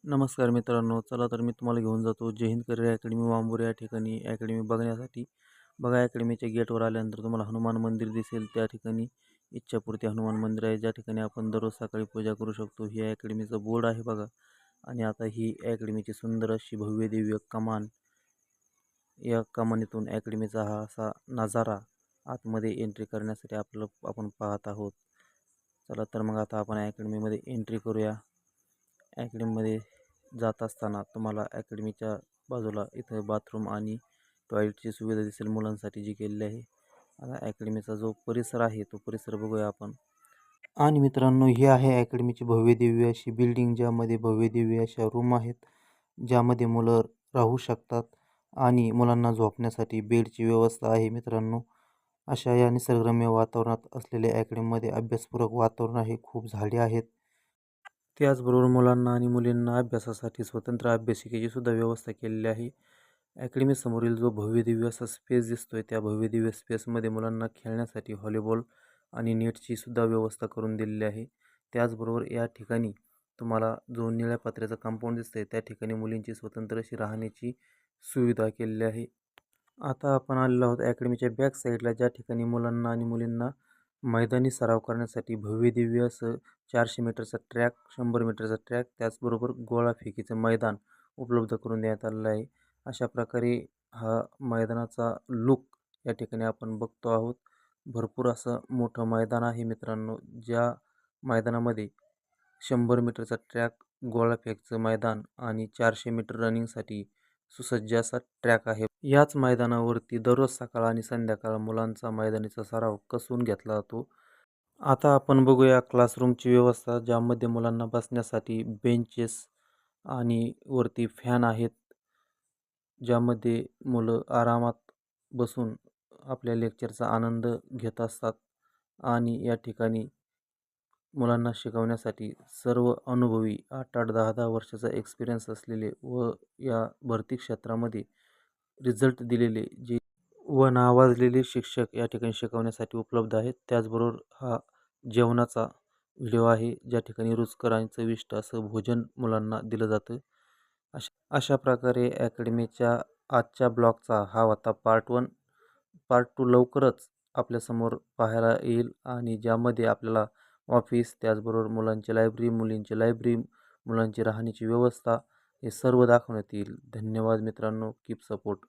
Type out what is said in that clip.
नमस्कार मित्रांनो, चला तर मी तुम्हाला घेऊन जातो जय हिंद करिअर अकॅडमी वांबूर या ठिकाणी अकॅडमी बघण्यासाठी. बघा, अकॅडमीच्या गेटवर आल्यानंतर तुम्हाला हनुमान मंदिर दिसेल. त्या ठिकाणी इच्छापूर्ती हनुमान मंदिर आहे, ज्या ठिकाणी आपण दररोज सकाळी पूजा करू शकतो. ही अकॅडमीचं बोर्ड आहे बघा. आणि आता ही अकॅडमीची सुंदर अशी भव्य दिव्य कमान, या कमानीतून अकॅडमीचा हा असा नजारा आतमध्ये एंट्री करण्यासाठी आपण पाहत आहोत. चला तर मग आता आपण अकॅडमीमध्ये एंट्री करूया. अकॅडमीमध्ये जात असताना तुम्हाला अकॅडमीच्या बाजूला इथं बाथरूम आणि टॉयलेटची सुविधा दिसेल मुलांसाठी जी केलेली आहे. आता अकॅडमीचा जो परिसर आहे तो परिसर बघूया आपण. आणि मित्रांनो, ही आहे अकॅडमीची भव्य दिव्य अशी बिल्डिंग, ज्यामध्ये भव्य दिव्य अशा रूम आहेत, ज्यामध्ये मुलं राहू शकतात. आणि मुलांना झोपण्यासाठी बेडची व्यवस्था आहे मित्रांनो. अशा या निसर्गरम्य वातावरणात असलेल्या अकॅडमीमध्ये अभ्यासपूरक वातावरण आहे. खूप झाडे आहेत. त्याचबरोबर मुलांना आणि मुलींना अभ्यासासाठी स्वतंत्र अभ्यासिकेची सुद्धा व्यवस्था केलेली आहे. अकॅडमी समोरील जो भव्य दिव्य असा स्पेस दिसतोय, त्या भव्य दिव्य स्पेसमध्ये मुलांना खेळण्यासाठी व्हॉलीबॉल आणि नेटची सुद्धा व्यवस्था करून दिलेली आहे. त्याचबरोबर या ठिकाणी तुम्हाला जो निळ्या पत्र्याचं कंपाऊंड दिसतंय, त्या ठिकाणी मुलींची स्वतंत्र अशी राहण्याची सुविधा केलेली आहे. आता आपण आलेलो आहोत अकॅडमीच्या बॅक साईडला, ज्या ठिकाणी मुलांना आणि मुलींना मैदानी सराव करण्यासाठी भव्य दिव्य असं 400 मीटरचा ट्रॅक, 100 मीटरचा ट्रॅक, त्याचबरोबर गोळाफेकीचं मैदान उपलब्ध करून देण्यात आलेलं आहे. अशा प्रकारे हा मैदानाचा लूक या ठिकाणी आपण बघतो आहोत. भरपूर असं मोठं मैदान आहे मित्रांनो, ज्या मैदानामध्ये 100 मीटरचा ट्रॅक, गोळाफेकचं मैदान आणि 400 मीटर रनिंगसाठी सुसज्ज असा ट्रॅक आहे. याच मैदानावरती दररोज सकाळ आणि संध्याकाळ मुलांचा मैदानीचा सराव कसून घेतला जातो. आता आपण बघूया क्लासरूमची व्यवस्था, ज्यामध्ये मुलांना बसण्यासाठी बेंचेस आणि वरती फॅन आहेत, ज्यामध्ये मुलं आरामात बसून आपल्या लेक्चरचा आनंद घेत असतात. आणि या ठिकाणी मुलांना शिकवण्यासाठी सर्व अनुभवी 8-8, 10-10 वर्षाचा एक्सपिरियन्स असलेले व या भरती क्षेत्रामध्ये रिझल्ट दिलेले जे व नावाजलेले शिक्षक या ठिकाणी शिकवण्यासाठी उपलब्ध आहेत. त्याचबरोबर हा जेवणाचा व्हिडिओ आहे, ज्या ठिकाणी रुचकर आणि चविष्ट असं भोजन मुलांना दिलं जातं. अशा प्रकारे अकॅडमीच्या आजच्या ब्लॉगचा हा होता पार्ट 1. पार्ट 2 लवकरच आपल्यासमोर पाहायला येईल, आणि ज्यामध्ये आपल्याला ऑफिस, त्याचबरोबर मुलांची लायब्ररी, मुलींची लायब्ररी, मुलांची राहण्याची व्यवस्था हे सर्व दाखवण्यात येईल. धन्यवाद मित्रांनो. Keep support.